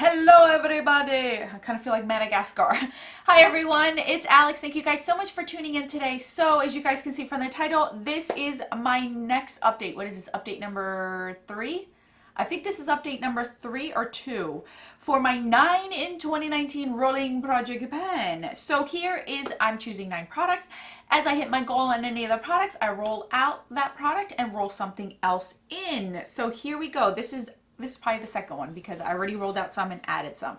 Hello everybody! I kind of feel like Madagascar. Hi everyone, it's Alex. Thank you guys so much for tuning in today. So as you guys can see from the title, this is my next update. What is this? Update number 3? I think this is update number 3 or 2 for my 9 in 2019 rolling project pen. So here is, I'm choosing 9 products. As I hit my goal on any of the products, I roll out that product and roll something else in. So here we go. This is probably the second one because I already rolled out some and added some.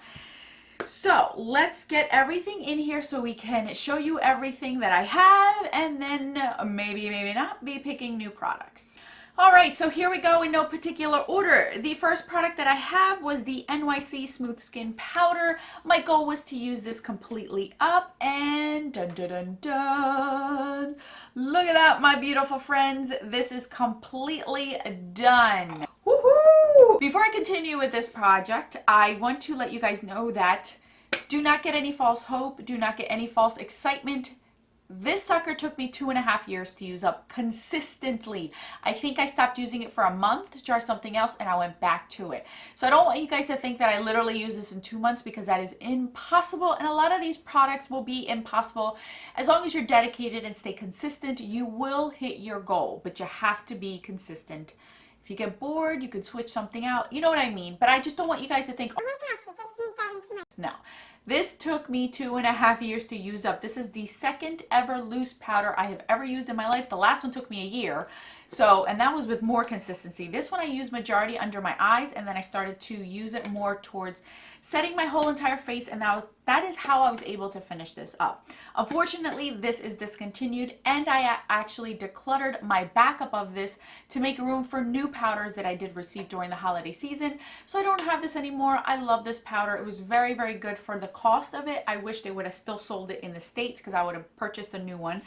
So let's get everything in here so we can show you everything that I have and then maybe not be picking new products. All right, so here we go in no particular order. The first product that I have was the NYC Smooth Skin Powder. My goal was to use this completely up and dun dun dun dun. Look at that, my beautiful friends. This is completely done. Woohoo! Before I continue with this project, I want to let you guys know that do not get any false hope, do not get any false excitement. This sucker took me 2.5 years to use up consistently. I think I stopped using it for a month to try something else and I went back to it. So I don't want you guys to think that I literally use this in 2 months because that is impossible. And a lot of these products will be impossible. As long as you're dedicated and stay consistent, you will hit your goal, but you have to be consistent. If you get bored, you could switch something out. You know what I mean? But I just don't want you guys to think, oh my gosh, you just used that in 2 months. No. This took me 2.5 years to use up. This is the second ever loose powder I have ever used in my life. The last one took me a year. So, and that was with more consistency. This one I used majority under my eyes and then I started to use it more towards setting my whole entire face, and that is how I was able to finish this up. Unfortunately, this is discontinued and I actually decluttered my backup of this to make room for new powders that I did receive during the holiday season. So I don't have this anymore. I love this powder. It was very, very good for the cost of it. I wish they would have still sold it in the States because I would have purchased a new one.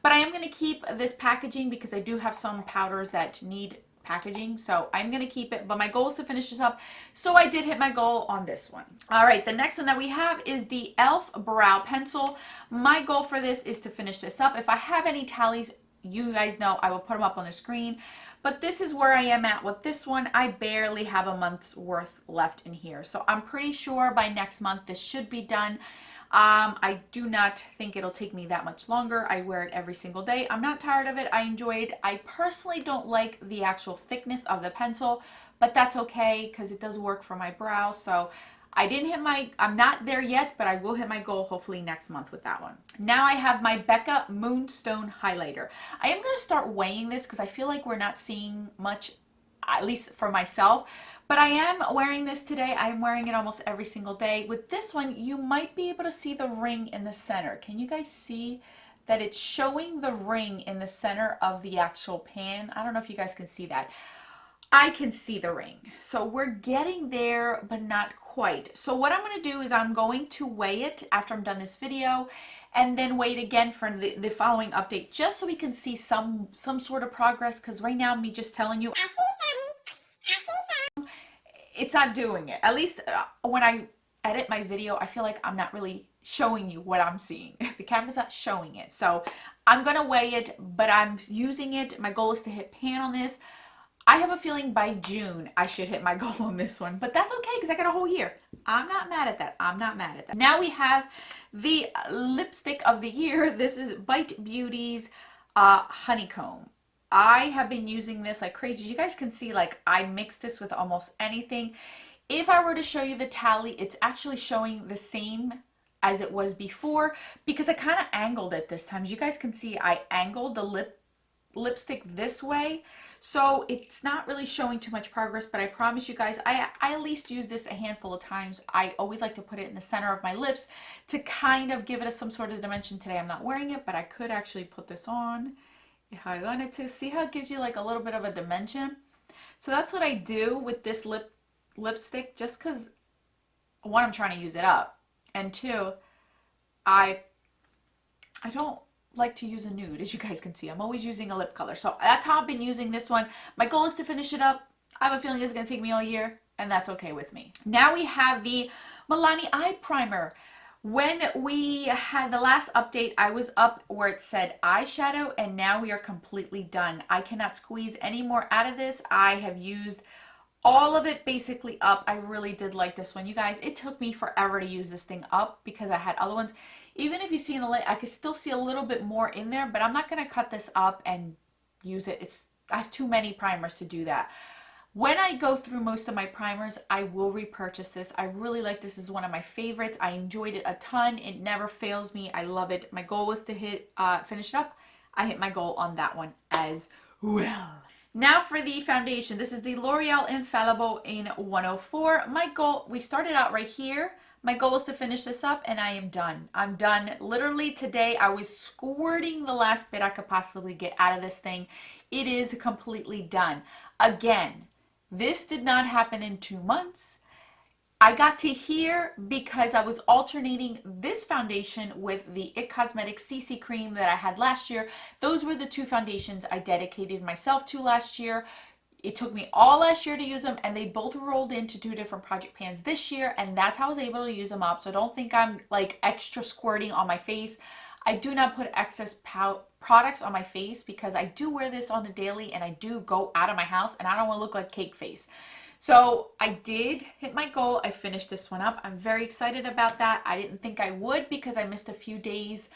But I am going to keep this packaging because I do have some powders that need packaging, so I'm gonna keep it, but my goal is to finish this up, so I did hit my goal on this one. All right, the next one that we have is the e.l.f. Brow Pencil. My goal for this is to finish this up. If I have any tallies, you guys know I will put them up on the screen, but this is where I am at with this one. I barely have a month's worth left in here, so I'm pretty sure by next month this should be done. I do not think it'll take me that much longer. I wear it every single day. I'm not tired of it. I enjoy it. I personally don't like the actual thickness of the pencil, but that's okay because it does work for my brows. So I didn't hit I'm not there yet, but I will hit my goal hopefully next month with that one. Now I have my Becca Moonstone Highlighter. I am going to start weighing this because I feel like we're not seeing much, at least for myself. But I am wearing this today. I am wearing it almost every single day. With this one, you might be able to see the ring in the center. Can you guys see that it's showing the ring in the center of the actual pan? I don't know if you guys can see that. I can see the ring. So we're getting there, but not quite. So what I'm going to do is I'm going to weigh it after I'm done this video and then wait again for the following update just so we can see some sort of progress, because right now me just telling you, it's not doing it. At least when I edit my video, I feel like I'm not really showing you what I'm seeing. The camera's not showing it. So I'm going to weigh it, but I'm using it. My goal is to hit pan on this. I have a feeling by June I should hit my goal on this one, but that's okay because I got a whole year. I'm not mad at that. I'm not mad at that. Now we have the lipstick of the year. This is Bite Beauty's Honeycomb. I have been using this like crazy. You guys can see, like, I mix this with almost anything. If I were to show you the tally, it's actually showing the same as it was before because I kind of angled it this time. As you guys can see, I angled the lipstick this way, so it's not really showing too much progress, but I promise you guys, I at least use this a handful of times. I always like to put it in the center of my lips to kind of give it some sort of dimension. Today I'm not wearing it, but I could actually put this on if I wanted to. See how it gives you like a little bit of a dimension? So that's what I do with this lipstick, just because, one, I'm trying to use it up, and two, I don't like to use a nude. As you guys can see, I'm always using a lip color. So that's how I've been using this one. My goal is to finish it up. I have a feeling it's going to take me all year, and that's okay with me. Now we have the Milani Eye Primer. When we had the last update, I was up where it said eyeshadow, and now we are completely done. I cannot squeeze any more out of this. I have used all of it basically up. I really did like this one. You guys, it took me forever to use this thing up because I had other ones. Even if you see in the lid, I could still see a little bit more in there, but I'm not going to cut this up and use it. I have too many primers to do that. When I go through most of my primers, I will repurchase this. I really like this. This is one of my favorites. I enjoyed it a ton. It never fails me. I love it. My goal was to finish it up. I hit my goal on that one as well. Now for the foundation. This is the L'Oreal Infallible in 104. My goal, we started out right here. My goal is to finish this up and I am done. I'm done. Literally today I was squirting the last bit I could possibly get out of this thing. It is completely done. Again, this did not happen in 2 months. I got to here because I was alternating this foundation with the IT Cosmetics CC cream that I had last year. Those were the 2 foundations I dedicated myself to last year. It took me all last year to use them, and they both rolled into 2 different project pans this year, and that's how I was able to use them up. So don't think I'm like extra squirting on my face. I do not put excess products on my face because I do wear this on the daily and I do go out of my house and I don't want to look like cake face. So I did hit my goal. I finished this one up. I'm very excited about that. I didn't think I would because I missed a few days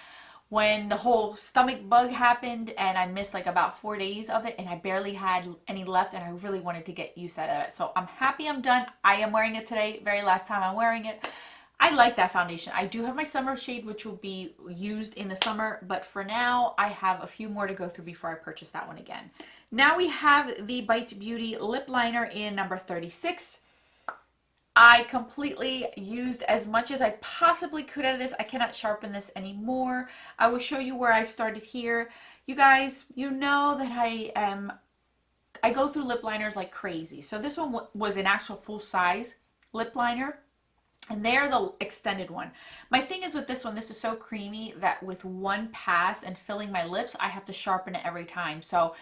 when the whole stomach bug happened, and I missed like about 4 days of it, and I barely had any left, and I really wanted to get use out of it. So I'm happy I'm done. I am wearing it today. Very last time I'm wearing it. I like that foundation. I do have my summer shade, which will be used in the summer, but for now I have a few more to go through before I purchase that one again. Now we have the Bite Beauty lip liner in number 36. I completely used as much as I possibly could out of this. I cannot sharpen this anymore. I will show you where I started here. You guys, you know that I go through lip liners like crazy. So this one was an actual full size lip liner, and they're the extended one. My thing is with this one, this is so creamy that with one pass and filling my lips, I have to sharpen it every time. So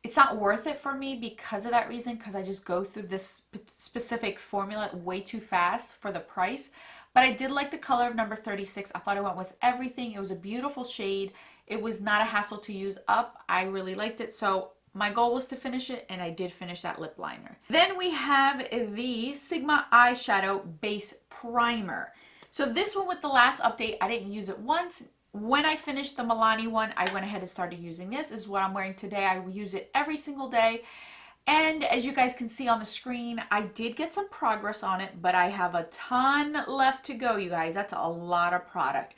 it's not worth it for me because of that reason, because I just go through this specific formula way too fast for the price. But I did like the color of number 36. I thought it went with everything. It was a beautiful shade. It was not a hassle to use up. I really liked it. So my goal was to finish it, and I did finish that lip liner. Then we have the Sigma Eyeshadow Base Primer. So this one with the last update, I didn't use it once. When I finished the Milani one, I went ahead and started using this. This is what I'm wearing today. I use it every single day. And as you guys can see on the screen, I did get some progress on it, but I have a ton left to go, you guys. That's a lot of product.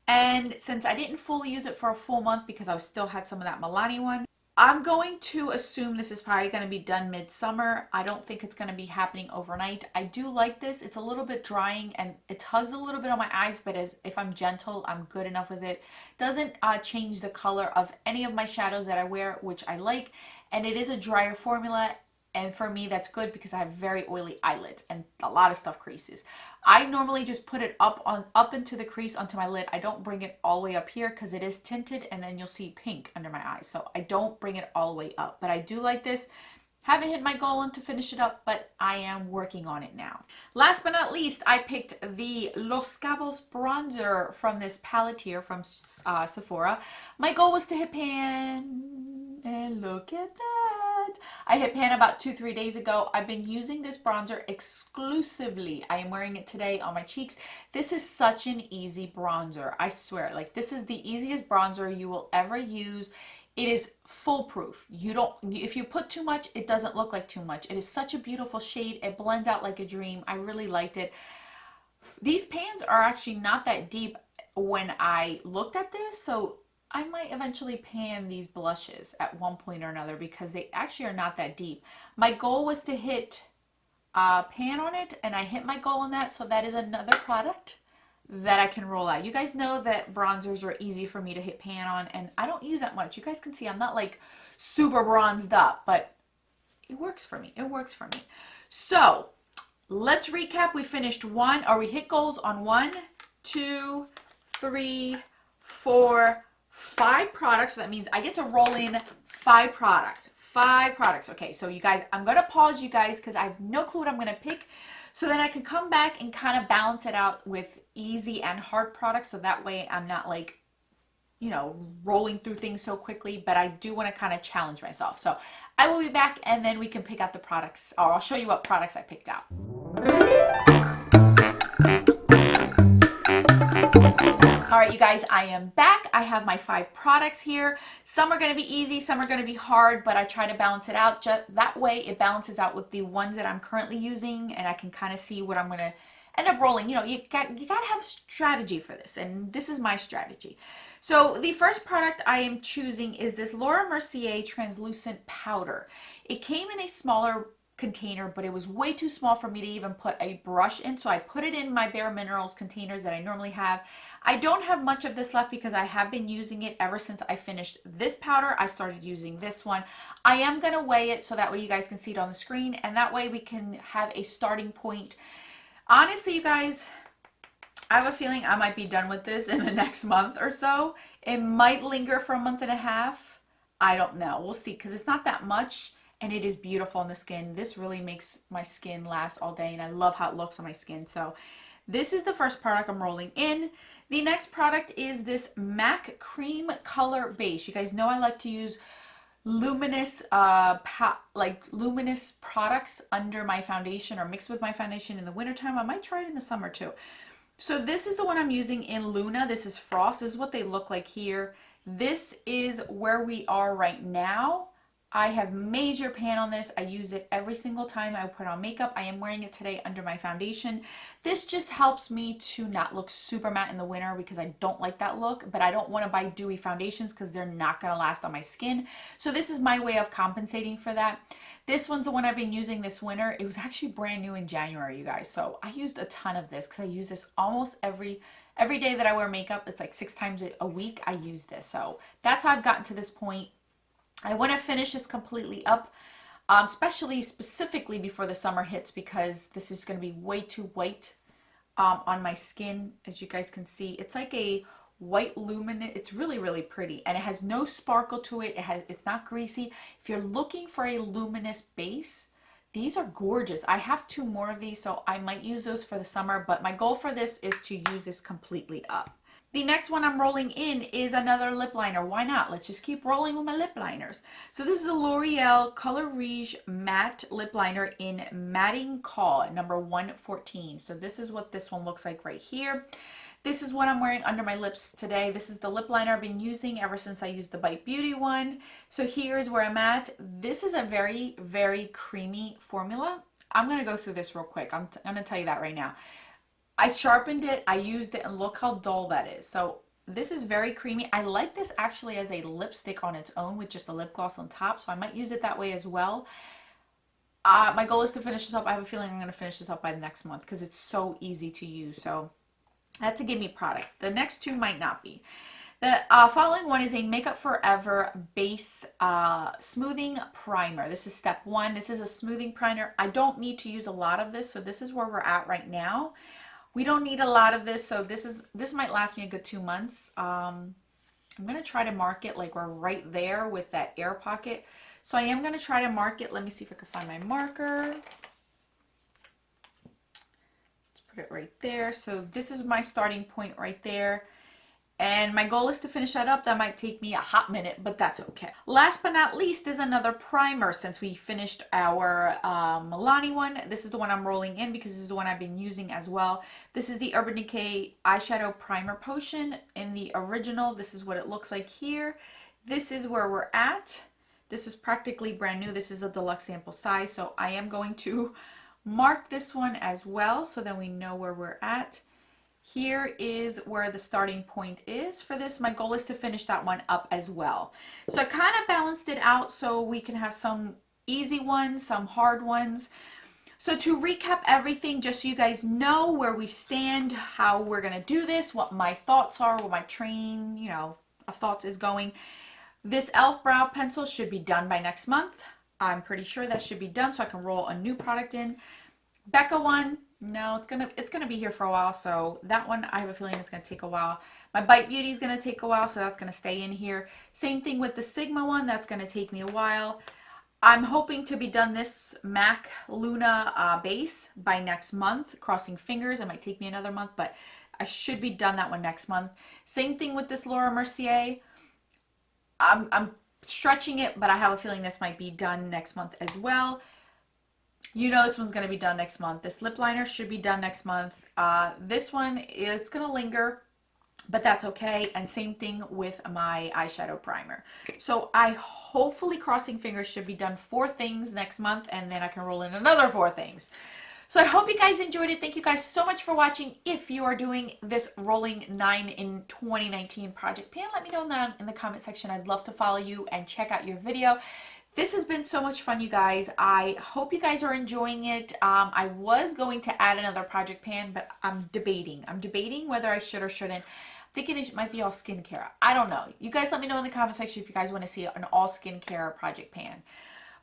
And since I didn't fully use it for a full month because I still had some of that Milani one, I'm going to assume this is probably going to be done midsummer. I don't think it's going to be happening overnight. I do like this. It's a little bit drying and it tugs a little bit on my eyes, but if I'm gentle, I'm good enough with it. Doesn't change the color of any of my shadows that I wear, which I like. And it is a drier formula. And for me, that's good because I have very oily eyelids and a lot of stuff creases. I normally just put it up into the crease onto my lid. I don't bring it all the way up here because it is tinted, and then you'll see pink under my eyes. So I don't bring it all the way up, but I do like this. Haven't hit my goal on to finish it up, but I am working on it now. Last but not least, I picked the Los Cabos bronzer from this palette here from Sephora. My goal was to hit pan, and look at that. I hit pan about 2-3 days ago. I've been using this bronzer exclusively. I am wearing it today on my cheeks. This is such an easy bronzer. I swear, like this is the easiest bronzer you will ever use. It is foolproof. If you put too much, it doesn't look like too much. It is such a beautiful shade. It blends out like a dream. I really liked it. These pans are actually not that deep when I looked at this, so I might eventually pan these blushes at one point or another because they actually are not that deep. My goal was to hit pan on it, and I hit my goal on that, so that is another product that I can roll out. You guys know that bronzers are easy for me to hit pan on, and I don't use that much. You guys can see I'm not like super bronzed up, but it works for me. It works for me. So let's recap. We finished we hit goals on 1, 2, 3, 4, 5 products. So that means I get to roll in 5 products. 5 products. Okay, so you guys, I'm going to pause you guys because I have no clue what I'm going to pick. So then I can come back and kind of balance it out with easy and hard products. So that way I'm not like you know, rolling through things so quickly, but I do want to kind of challenge myself. So I will be back and then we can pick out the products, or I'll show you what products I picked out. All right, you guys, I am back. I have my 5 products here. Some are going to be easy, some are going to be hard, but I try to balance it out. Just that way it balances out with the ones that I'm currently using, and I can kind of see what I'm going to end up rolling. You know, you got to have a strategy for this, and this is my strategy. So the first product I am choosing is this Laura Mercier translucent powder. It came in a smaller container, but it was way too small for me to even put a brush in, so I put it in my Bare Minerals containers that I normally have. I don't have much of this left because I have been using it ever since I finished this powder. I started using this one. I am going to weigh it so that way you guys can see it on the screen, and that way we can have a starting point. Honestly, you guys, I have a feeling I might be done with this in the next month or so. It might linger for a month and a half. I don't know. We'll see, because it's not that much. And it is beautiful on the skin. This really makes my skin last all day, and I love how it looks on my skin. So this is the first product I'm rolling in. The next product is this MAC Cream Color Base. You guys know I like to use luminous luminous products under my foundation or mixed with my foundation in the wintertime. I might try it in the summer too. So this is the one I'm using in Luna. This is Frost. This is what they look like here. This is where we are right now. I have major pan on this. I use it every single time I put on makeup. I am wearing it today under my foundation. This just helps me to not look super matte in the winter because I don't like that look, but I don't want to buy dewy foundations because they're not going to last on my skin. So this is my way of compensating for that. This one's the one I've been using this winter. It was actually brand new in January, you guys. So I used a ton of this because I use this almost every day that I wear makeup. It's like 6 times a week I use this. So that's how I've gotten to this point. I want to finish this completely up, specifically before the summer hits, because this is going to be way too white on my skin. As you guys can see, it's like a white luminous. It's really, really pretty, and it has no sparkle to it. It's not greasy. If you're looking for a luminous base, these are gorgeous. I have 2 more of these, so I might use those for the summer, but my goal for this is to use this completely up. The next one I'm rolling in is another lip liner. Why not? Let's just keep rolling with my lip liners. So this is the L'Oreal Color Rouge Matte Lip Liner in Matting Call, number 114. So this is what this one looks like right here. This is what I'm wearing under my lips today. This is the lip liner I've been using ever since I used the Bite Beauty one. So here's where I'm at. This is a very, very creamy formula. I'm going to go through this real quick. I'm going to tell you that right now. I sharpened it, I used it, and look how dull that is. So this is very creamy. I like this actually as a lipstick on its own with just a lip gloss on top, so I might use it that way as well. My goal is to finish this up. I have a feeling I'm going to finish this up by the next month because it's so easy to use. So that's a gimme product. The next 2 might not be. The following one is a Makeup Forever Base Smoothing Primer. This is step 1. This is a smoothing primer. I don't need to use a lot of this, so this is where we're at right now. We don't need a lot of this, so this might last me a good 2 months. I'm going to try to mark it like we're right there with that air pocket. So I am going to try to mark it. Let me see if I can find my marker. Let's put it right there. So this is my starting point right there. And my goal is to finish that up. That might take me a hot minute, but that's okay. Last but not least is another primer since we finished our Milani one. This is the one I'm rolling in because this is the one I've been using as well. This is the Urban Decay Eyeshadow Primer Potion in the original. This is what it looks like here. This is where we're at. This is practically brand new. This is a deluxe sample size, so I am going to mark this one as well so that we know where we're at. Here is where the starting point is for this. My goal is to finish that one up as well. So I kind of balanced it out so we can have some easy ones, some hard ones. So to recap everything, just so you guys know where we stand, how we're going to do this, what my thoughts are, what my train, of thoughts is going. This e.l.f. brow pencil should be done by next month. I'm pretty sure that should be done so I can roll a new product in. Becca one, no, it's gonna be here for a while, so that one I have a feeling it's gonna take a while. My Bite Beauty is gonna take a while, so that's gonna stay in here. Same thing with the Sigma one, that's gonna take me a while. I'm hoping to be done this MAC Luna base by next month. Crossing fingers, it might take me another month, but I should be done that one next month. Same thing with this Laura Mercier. I'm stretching it, but I have a feeling this might be done next month as well. You know this one's going to be done next month. This lip liner should be done next month. This one, it's going to linger, but that's okay. And same thing with my eyeshadow primer. So I hopefully, crossing fingers, should be done 4 things next month, and then I can roll in another 4 things. So I hope you guys enjoyed it. Thank you guys so much for watching. If you are doing this rolling 9 in 2019 project pan, let me know in the comment section. I'd love to follow you and check out your video. This has been so much fun, you guys. I hope you guys are enjoying it. I was going to add another project pan, but I'm debating. Whether I should or shouldn't. I'm thinking it might be all skincare. I don't know. You guys let me know in the comment section if you guys want to see an all skincare project pan.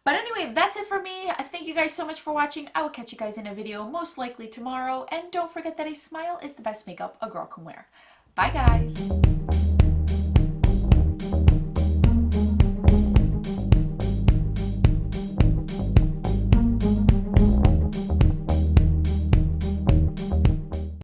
But anyway, that's it for me. I thank you guys so much for watching. I will catch you guys in a video most likely tomorrow. And don't forget that a smile is the best makeup a girl can wear. Bye, guys.